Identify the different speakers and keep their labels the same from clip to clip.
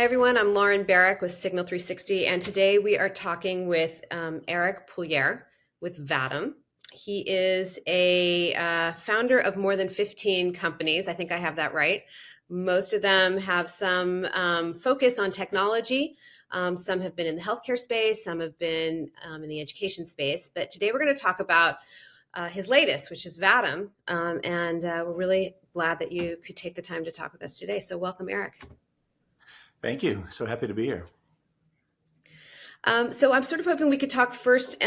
Speaker 1: everyone. I'm Lauren Barrick with Signal 360, and today we are talking with Eric Pulier with Vatam. He is a founder of more than 15 companies. I think I have that right. Most of them have some focus on technology. Some have been in the healthcare space, some have been in the education space. But today we're going to talk about his latest, which is Vatam. And we're really glad that you could take the time to talk with us today. So welcome, Eric.
Speaker 2: Thank you. So happy to be here.
Speaker 1: So I'm sort of hoping we could talk first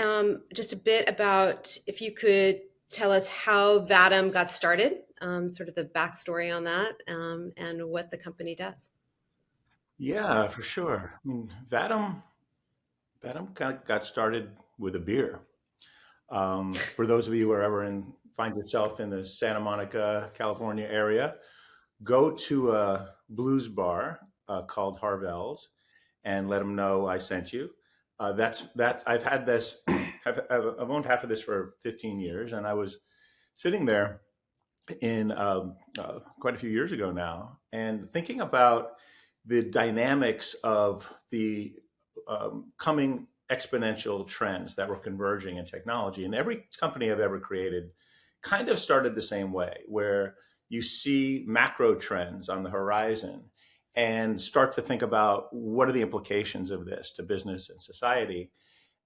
Speaker 1: just a bit about if you could tell us how Vatam got started, sort of the backstory on that, and what the company does.
Speaker 2: Yeah, for sure. I mean, Vatam got started with a beer. For those of you who are ever find yourself in the Santa Monica, California area, go to a blues bar called Harvell's and let them know I sent you. I've had this. I've owned half of this for 15 years, and I was sitting there in quite a few years ago now, and thinking about the dynamics of the coming exponential trends that were converging in technology. And every company I've ever created kind of started the same way, where you see macro trends on the horizon and start to think about what are the implications of this to business and society.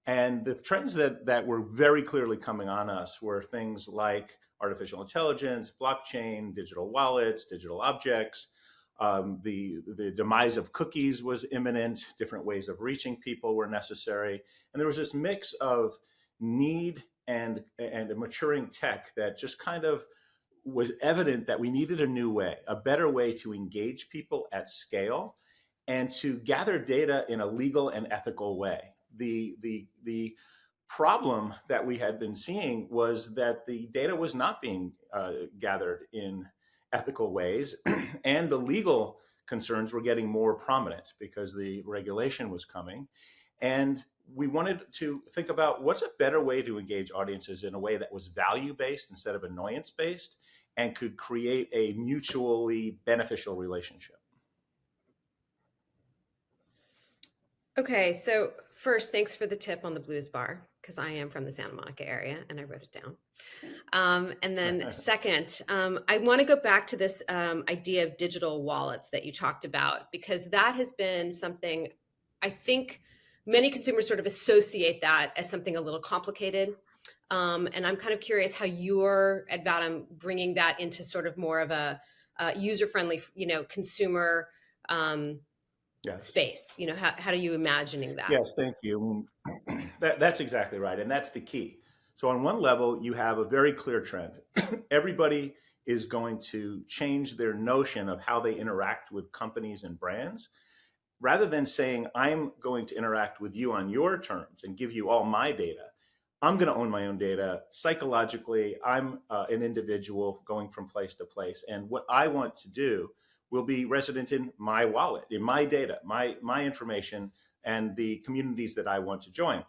Speaker 2: And the trends that were very clearly coming on us were things like artificial intelligence, blockchain, digital wallets, digital objects. The demise of cookies was imminent. Different ways of reaching people were necessary. And there was this mix of need and a maturing tech that just kind of was evident that we needed a new way, a better way to engage people at scale and to gather data in a legal and ethical way. The problem that we had been seeing was that the data was not being gathered in ethical ways, and the legal concerns were getting more prominent because the regulation was coming. And we wanted to think about what's a better way to engage audiences in a way that was value-based instead of annoyance-based and could create a mutually beneficial relationship.
Speaker 1: Okay, so first, thanks for the tip on the blues bar, because I am from the Santa Monica area and I wrote it down. And then second, I want to go back to this idea of digital wallets that you talked about, because that has been something I think many consumers sort of associate that as something a little complicated. And I'm kind of curious how you're at Vatam bringing that into sort of more of a user-friendly, consumer
Speaker 2: Yes.
Speaker 1: space. How are you imagining that?
Speaker 2: Yes, thank you. That's exactly right. And that's the key. So on one level, you have a very clear trend. Everybody is going to change their notion of how they interact with companies and brands. Rather than saying, I'm going to interact with you on your terms and give you all my data, I'm going to own my own data. Psychologically, I'm an individual going from place to place. And what I want to do will be resident in my wallet, in my data, my information, and the communities that I want to join.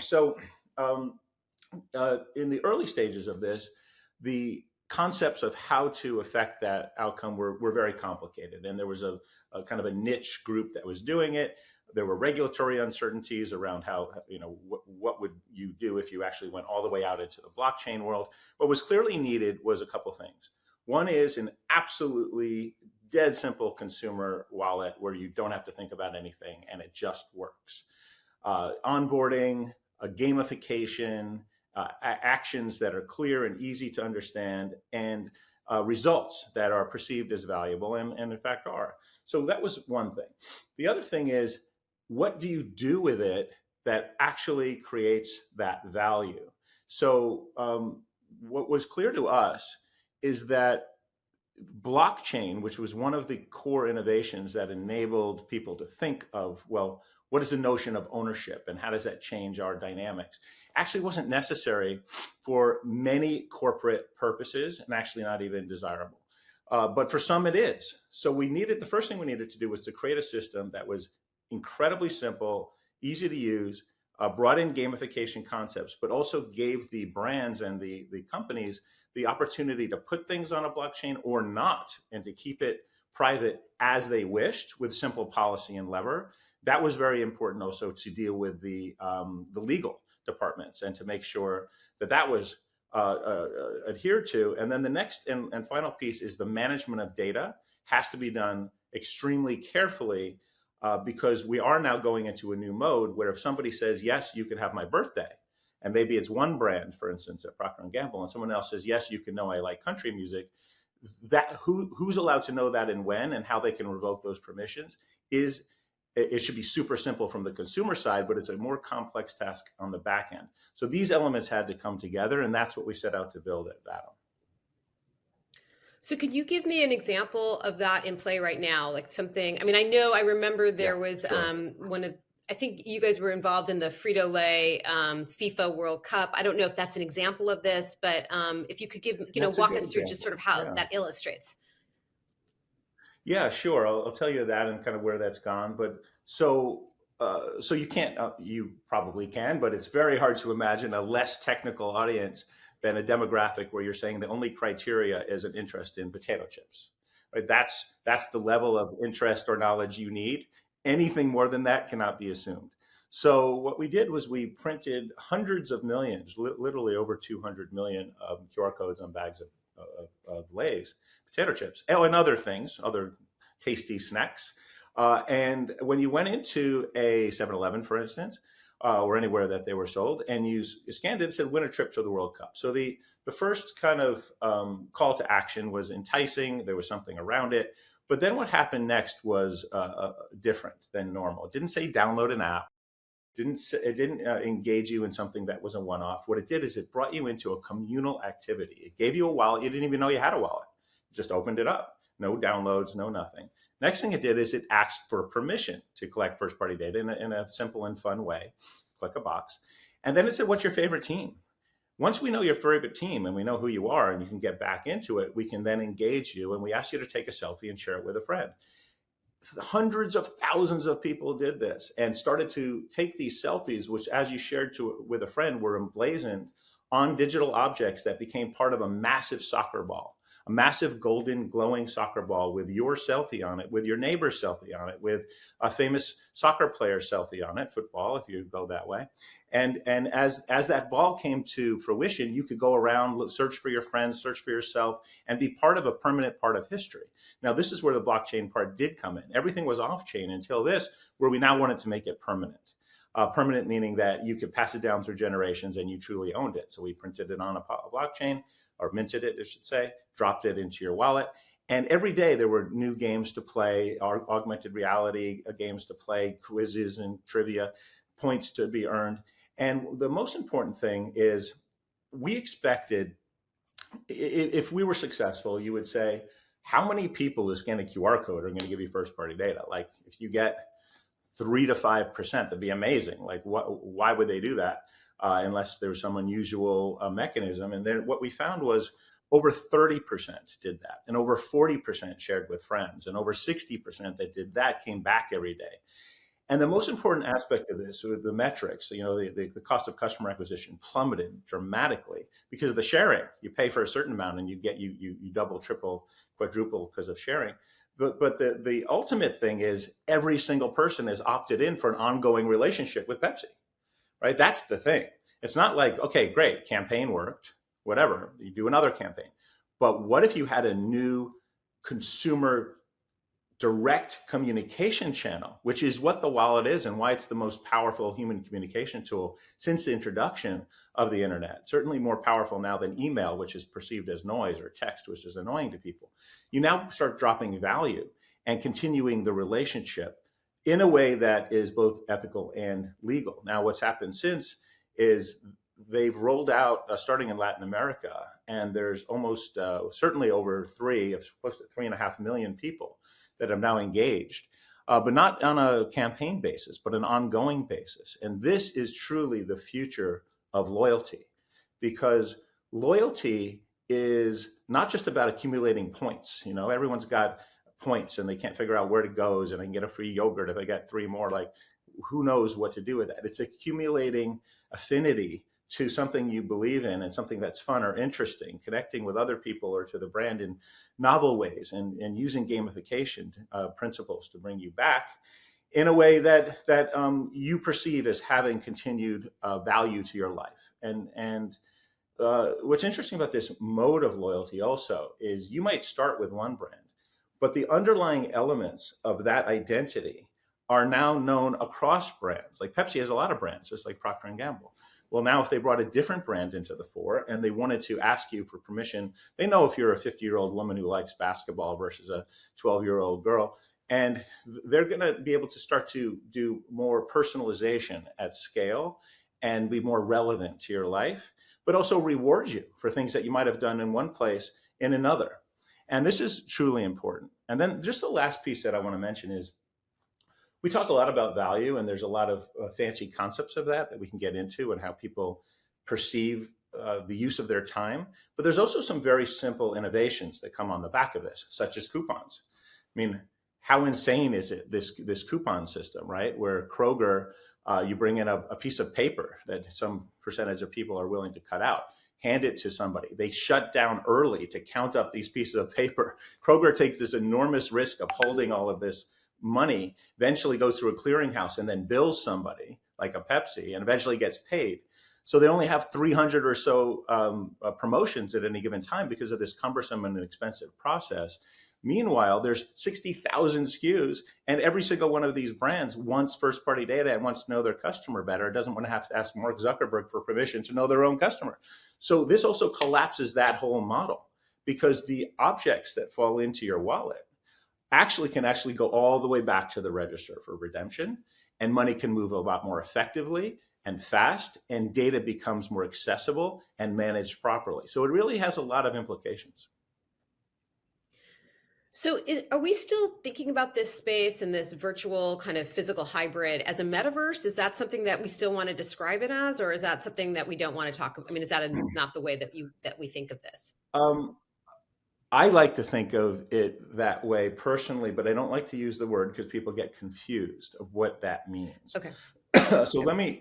Speaker 2: So in the early stages of this, the concepts of how to affect that outcome were very complicated. And there was a kind of a niche group that was doing it. There were regulatory uncertainties around how, what would you do if you actually went all the way out into the blockchain world? What was clearly needed was a couple things. One is an absolutely dead simple consumer wallet where you don't have to think about anything and it just works. Onboarding, gamification, actions that are clear and easy to understand, and results that are perceived as valuable and in fact are. So that was one thing. The other thing is, what do you do with it that actually creates that value? So what was clear to us is that blockchain, which was one of the core innovations that enabled people to think of, well, what is the notion of ownership and how does that change our dynamics, actually wasn't necessary for many corporate purposes and actually not even desirable. But for some it is. So the first thing we needed to do was to create a system that was incredibly simple, easy to use, brought in gamification concepts, but also gave the brands and the companies the opportunity to put things on a blockchain or not, and to keep it private as they wished with simple policy and lever. That was very important also to deal with the legal departments and to make sure that that was adhered to. And then the next and final piece is the management of data has to be done extremely carefully, because we are now going into a new mode where if somebody says, yes, you can have my birthday, and maybe it's one brand, for instance, at Procter & Gamble, and someone else says, yes, you can know I like country music, that who's allowed to know that and when and how they can revoke those permissions is, it should be super simple from the consumer side, but it's a more complex task on the back end. So these elements had to come together, and that's what we set out to build at Vatom.
Speaker 1: So could you give me an example of that in play right now? Like something, I mean, I remember there was
Speaker 2: Sure.
Speaker 1: I think you guys were involved in the Frito-Lay FIFA World Cup. I don't know if that's an example of this, but if you could give,
Speaker 2: That's a
Speaker 1: walk
Speaker 2: good
Speaker 1: us through just sort
Speaker 2: example.
Speaker 1: of how
Speaker 2: Yeah.
Speaker 1: that illustrates.
Speaker 2: Yeah, sure. I'll tell you that and kind of where that's gone. But so you can't, you probably can, but it's very hard to imagine a less technical audience than a demographic where you're saying the only criteria is an interest in potato chips. Right? That's the level of interest or knowledge you need. Anything more than that cannot be assumed. So what we did was we printed hundreds of millions, literally over 200 million QR codes on bags of Lay's potato chips, oh, and other things, other tasty snacks. And when you went into a 7-Eleven, for instance, or anywhere that they were sold, and you scanned it, it said win a trip to the World Cup. So the first kind of call to action was enticing. There was something around it. But then what happened next was different than normal. It didn't say download an app. It didn't engage you in something that was a one-off. What it did is it brought you into a communal activity. It gave you a wallet. You didn't even know you had a wallet. It just opened it up. No downloads, no nothing. Next thing it did is it asked for permission to collect first-party data in a simple and fun way. Click a box. And then it said, what's your favorite team? Once we know your favorite team and we know who you are and you can get back into it, we can then engage you. And we ask you to take a selfie and share it with a friend. Hundreds of thousands of people did this and started to take these selfies, which as you shared with a friend were emblazoned on digital objects that became part of a massive soccer ball, a massive golden glowing soccer ball with your selfie on it, with your neighbor's selfie on it, with a famous soccer player's selfie on it, football, if you go that way. And as that ball came to fruition, you could go around, search for your friends, search for yourself, and be part of a permanent part of history. Now, this is where the blockchain part did come in. Everything was off-chain until this, where we now wanted to make it permanent. Permanent meaning that you could pass it down through generations and you truly owned it. So we printed it on a blockchain, or minted it, I should say, dropped it into your wallet. And every day there were new games to play, augmented reality games to play, quizzes and trivia, points to be earned. And the most important thing is we expected, if we were successful, you would say, how many people who scan a QR code are going to give you first party data? Like if you get 3 to 5%, that'd be amazing. Like why would they do that unless there's some unusual mechanism? And then what we found was over 30% did that, and over 40% shared with friends, and over 60% that did that came back every day. And the most important aspect of this, with the metrics, the cost of customer acquisition plummeted dramatically because of the sharing. You pay for a certain amount and you get you double, triple, quadruple because of sharing. But the ultimate thing is every single person is opted in for an ongoing relationship with Pepsi, right? That's the thing. It's not like, okay, great, campaign worked, whatever, you do another campaign. But what if you had a new consumer direct communication channel, which is what the wallet is and why it's the most powerful human communication tool since the introduction of the internet. Certainly more powerful now than email, which is perceived as noise, or text, which is annoying to people. You now start dropping value and continuing the relationship in a way that is both ethical and legal. Now, what's happened since is they've rolled out, starting in Latin America, and there's almost certainly over close to 3.5 million people that have now engaged, but not on a campaign basis, but an ongoing basis. And this is truly the future of loyalty, because loyalty is not just about accumulating points. Everyone's got points and they can't figure out where it goes, and I can get a free yogurt if I get 3 more. Like, who knows what to do with that? It's accumulating affinity to something you believe in and something that's fun or interesting, connecting with other people or to the brand in novel ways, and using gamification principles to bring you back in a way that you perceive as having continued value to your life. And what's interesting about this mode of loyalty also is you might start with one brand, but the underlying elements of that identity are now known across brands. Like Pepsi has a lot of brands, just like Procter and Gamble. Well, now if they brought a different brand into the fore and they wanted to ask you for permission, they know if you're a 50-year-old woman who likes basketball versus a 12-year-old girl. And they're going to be able to start to do more personalization at scale and be more relevant to your life, but also reward you for things that you might have done in one place in another. And this is truly important. And then just the last piece that I want to mention is we talk a lot about value, and there's a lot of fancy concepts of that we can get into and how people perceive the use of their time. But there's also some very simple innovations that come on the back of this, such as coupons. I mean, how insane is it, this coupon system, right? Where Kroger, you bring in a piece of paper that some percentage of people are willing to cut out, hand it to somebody. They shut down early to count up these pieces of paper. Kroger takes this enormous risk of holding all of this money, eventually goes through a clearinghouse and then bills somebody like a Pepsi and eventually gets paid. So they only have 300 or so promotions at any given time because of this cumbersome and expensive process. Meanwhile, there's 60,000 SKUs, and every single one of these brands wants first-party data and wants to know their customer better. It doesn't want to have to ask Mark Zuckerberg for permission to know their own customer. So this also collapses that whole model, because the objects that fall into your wallet can go all the way back to the register for redemption, and money can move a lot more effectively and fast, and data becomes more accessible and managed properly. So it really has a lot of implications.
Speaker 1: So are we still thinking about this space and this virtual kind of physical hybrid as a metaverse? Is that something that we still want to describe it as, or is that something that we don't want to talk about? I mean, is that not the way that we think of this?
Speaker 2: I like to think of it that way personally, but I don't like to use the word because people get confused of what that means.
Speaker 1: Okay.
Speaker 2: So let me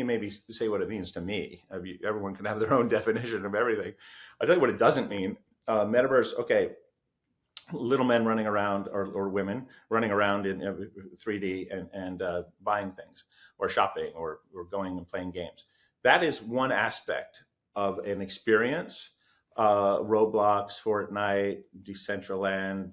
Speaker 2: maybe say what it means to me. Everyone can have their own definition of everything. I'll tell you what it doesn't mean. Metaverse, okay, little men running around, or women running around in 3D and buying things or shopping or going and playing games. That is one aspect of an experience. Roblox, Fortnite, Decentraland,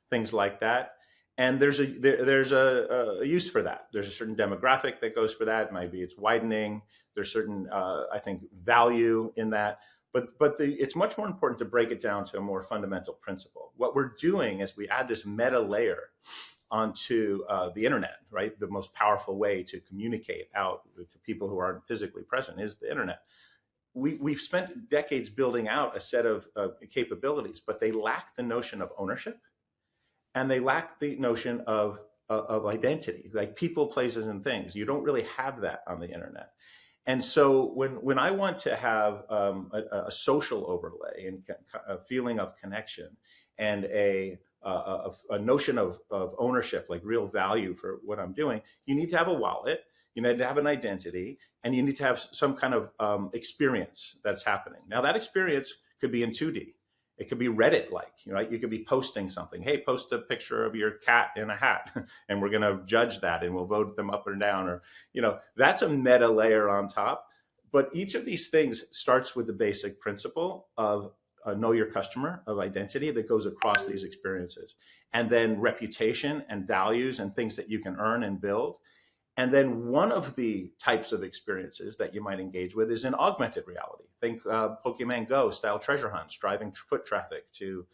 Speaker 2: things like that. And there's a use for that. There's a certain demographic that goes for that. Maybe it's widening. There's certain, I think, value in that. But it's much more important to break it down to a more fundamental principle. What we're doing is we add this meta layer onto the internet, right? The most powerful way to communicate out to people who aren't physically present is the internet. We've spent decades building out a set of capabilities, but they lack the notion of ownership, and they lack the notion of identity, like people, places, and things. You don't really have that on the internet. And so when I want to have a social overlay and a feeling of connection and a notion of ownership, like real value for what I'm doing, you need to have a wallet. You need to have an identity, and you need to have some kind of experience that's happening. Now, that experience could be in 2D. It could be Reddit-like. You could be posting something. Hey, post a picture of your cat in a hat, and we're going to judge that, and we'll vote them up or down. Or, that's a meta layer on top. But each of these things starts with the basic principle of know your customer, of identity that goes across these experiences, and then reputation and values and things that you can earn and build. And then one of the types of experiences that you might engage with is in augmented reality. Think Pokemon Go style treasure hunts, driving foot traffic to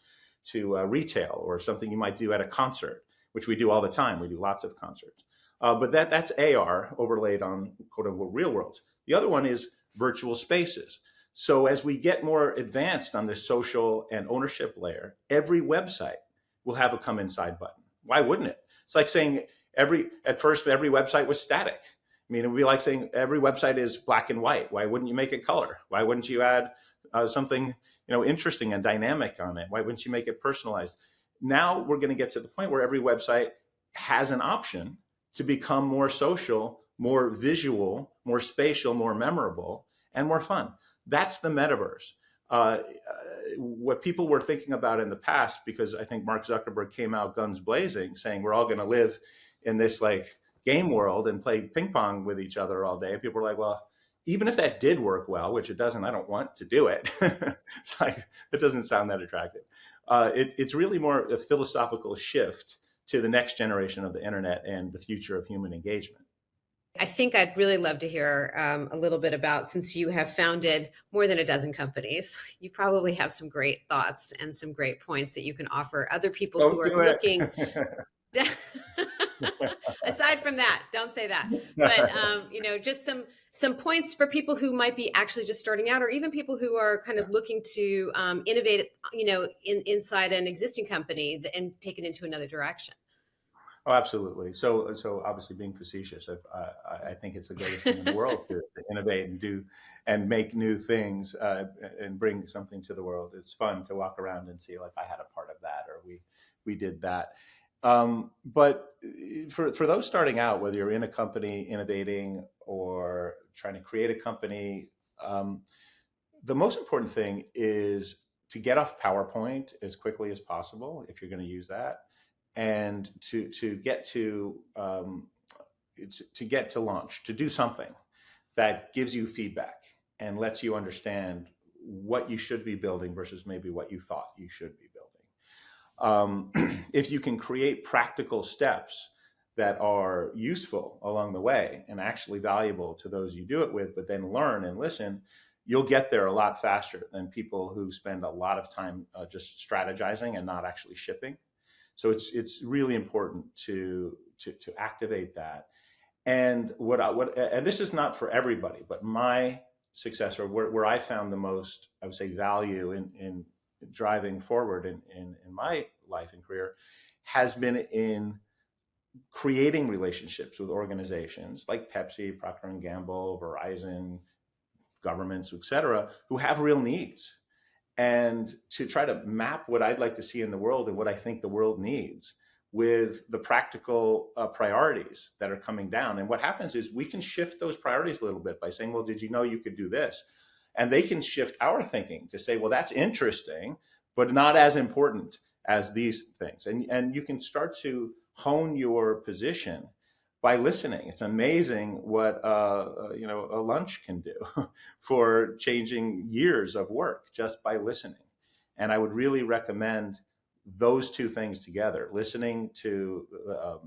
Speaker 2: retail, or something you might do at a concert, which we do all the time. We do lots of concerts. But that's AR overlaid on quote unquote real worlds. The other one is virtual spaces. So as we get more advanced on this social and ownership layer, every website will have a come inside button. Why wouldn't it? It's like saying at first every website was static. I mean, it would be like saying every website is black and white. Why wouldn't you make it color? Why wouldn't you add something interesting and dynamic on it? Why wouldn't you make it personalized? Now we're going to get to the point where every website has an option to become more social more visual, more spatial, more memorable, and more fun. That's the metaverse. What people were thinking about in the past, because I think Mark Zuckerberg came out guns blazing saying we're all going to live in this like game world and play ping pong with each other all day. People were like, well, even if that did work well, which it doesn't, I don't want to do it. It's like, it doesn't sound that attractive. It's really more a philosophical shift to the next generation of the internet and the future of human engagement.
Speaker 1: I think I'd really love to hear a little bit about, since you have founded more than a dozen companies, you probably have some great thoughts and some great points that you can offer other people
Speaker 2: Don't
Speaker 1: who are
Speaker 2: do it.
Speaker 1: looking. Aside from that, don't say that. But just some points for people who might be actually just starting out, or even people who are kind of looking to innovate, inside an existing company and take it into another direction.
Speaker 2: Oh, absolutely. So obviously, being facetious, I think it's the greatest thing in the world to innovate and do and make new things and bring something to the world. It's fun to walk around and see, like, I had a part of that, or we did that. But for those starting out, whether you're in a company innovating or trying to create a company, the most important thing is to get off PowerPoint as quickly as possible if you're going to use that, and to get to launch, to do something that gives you feedback and lets you understand what you should be building versus maybe what you thought you should be building. If you can create practical steps that are useful along the way and actually valuable to those you do it with, but then learn and listen, you'll get there a lot faster than people who spend a lot of time just strategizing and not actually shipping. So it's really important to activate that. And and this is not for everybody, but my success, or where I found the most, I would say, value in driving forward in my life and career, has been in creating relationships with organizations like Pepsi, Procter and Gamble, Verizon, governments, et cetera, who have real needs, and to try to map what I'd like to see in the world and what I think the world needs with the practical priorities that are coming down. And what happens is we can shift those priorities a little bit by saying, well, did you know you could do this? And they can shift our thinking to say, well, that's interesting, but not as important as these things. And you can start to hone your position by listening. It's amazing what a lunch can do for changing years of work just by listening. And I would really recommend those two things together: listening to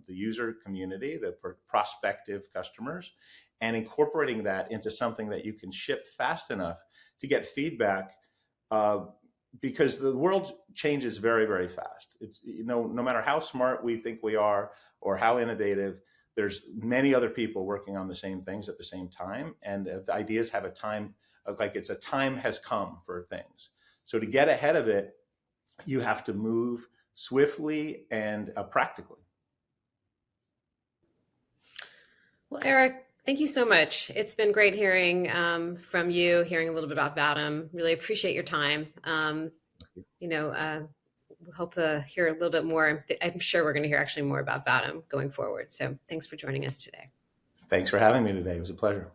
Speaker 2: the user community, the prospective customers, and incorporating that into something that you can ship fast enough to get feedback. Because the world changes very, very fast. It's, no matter how smart we think we are or how innovative, there's many other people working on the same things at the same time, and the ideas have a time, like it's a time has come for things. So to get ahead of it, you have to move swiftly and practically.
Speaker 1: Well, Eric, thank you so much. It's been great hearing from you, hearing a little bit about Vatam. Really appreciate your time. Hope to hear a little bit more. I'm sure we're going to hear actually more about Vatam going forward. So thanks for joining us today.
Speaker 2: Thanks for having me today. It was a pleasure.